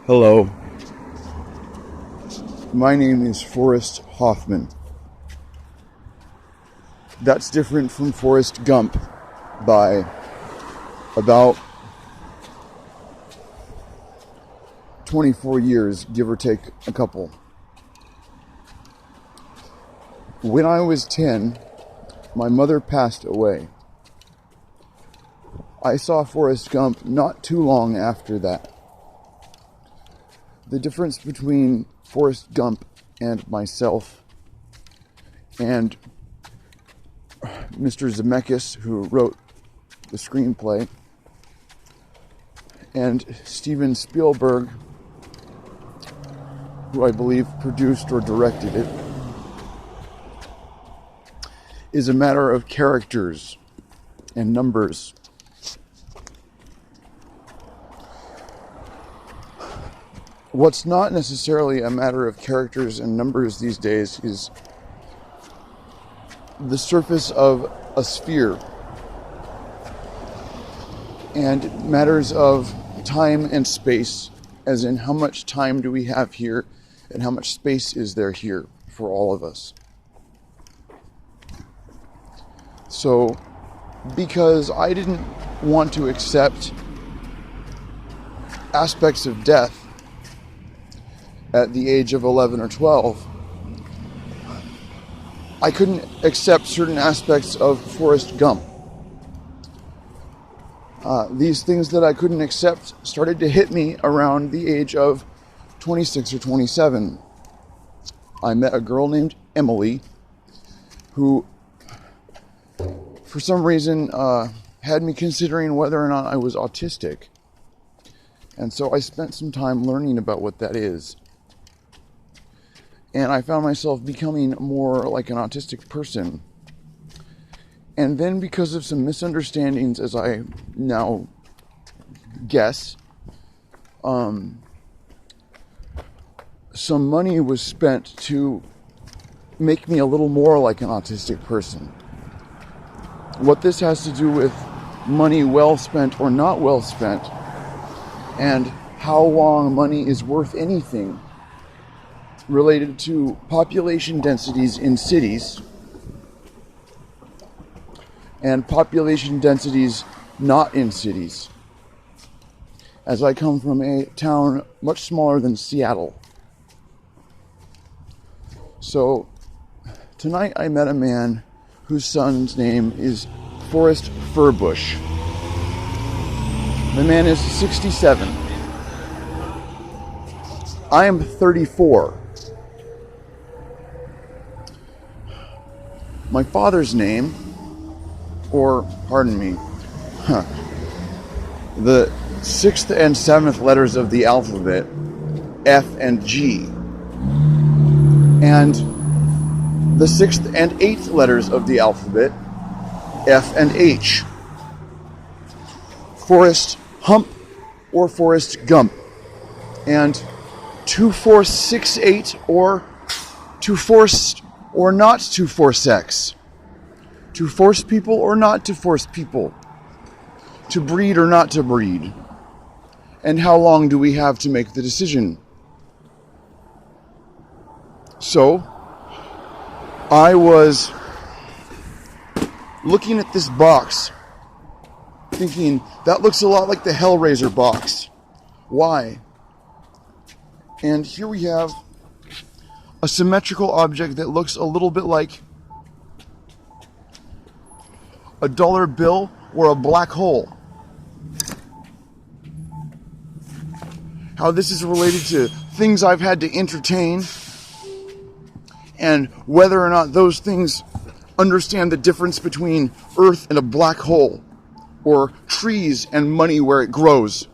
Hello, my name is Forrest Hoffman. That's different from Forrest Gump by about 24 years, give or take a couple. When I was 10, my mother passed away. I saw Forrest Gump not too long after that. The difference between Forrest Gump and myself and Mr. Zemeckis, who wrote the screenplay, and Steven Spielberg, who I believe produced or directed it, is a matter of characters and numbers. What's not necessarily a matter of characters and numbers these days is the surface of a sphere, and matters of time and space, as in how much time do we have here and how much space is there here for all of us. So, because I didn't want to accept aspects of death at the age of 11 or 12, I couldn't accept certain aspects of Forrest Gump. These things that I couldn't accept started to hit me around the age of 26 or 27. I met a girl named Emily who, for some reason, had me considering whether or not I was autistic. And so I spent some time learning about what that is. And I found myself becoming more like an autistic person. And then, because of some misunderstandings, as I now guess, some money was spent to make me a little more like an autistic person. What this has to do with money well spent or not well spent, and how long money is worth anything, related to population densities in cities and population densities not in cities, as I come from a town much smaller than Seattle. So tonight I met a man whose son's name is Forrest Furbush. The man is 67. I am 34. My father's name, or pardon me, the 6th and 7th letters of the alphabet, F and G, and the 6th and 8th letters of the alphabet, F and H. Forrest Hump or Forrest Gump, and 2468 or to force or not to force sex, to force people or not to force people, to breed or not to breed, and how long do we have to make the decision? So, I was looking at this box, thinking, that looks a lot like the Hellraiser box. Why? And here we have a symmetrical object that looks a little bit like a dollar bill or a black hole. How this is related to things I've had to entertain, and whether or not those things understand the difference between Earth and a black hole, or trees and money where it grows.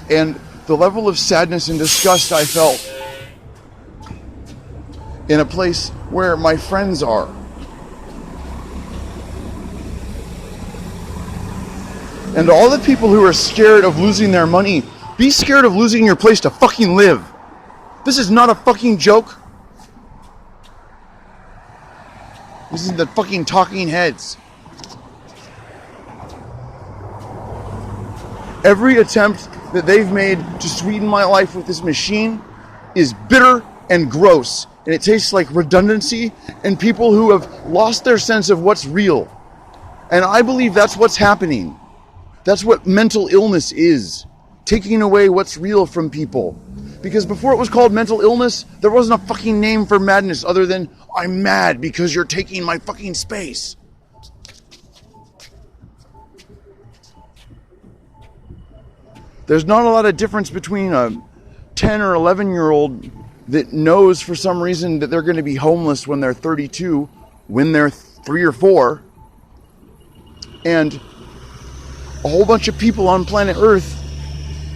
And the level of sadness and disgust I felt in a place where my friends are. And all the people who are scared of losing their money, be scared of losing your place to fucking live. This is not a fucking joke. This is the fucking talking heads. Every attempt that they've made to sweeten my life with this machine is bitter and gross, and it tastes like redundancy and people who have lost their sense of what's real. And I believe that's what's happening. That's what mental illness is. Taking away what's real from people. Because before it was called mental illness, there wasn't a fucking name for madness other than, I'm mad because you're taking my fucking space. There's not a lot of difference between a 10 or 11-year-old that knows for some reason that they're going to be homeless when they're 32, when they're 3 or 4, and a whole bunch of people on planet Earth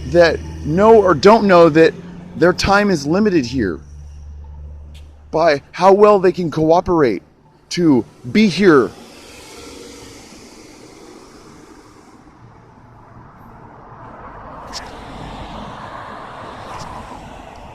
that know or don't know that their time is limited here by how well they can cooperate to be here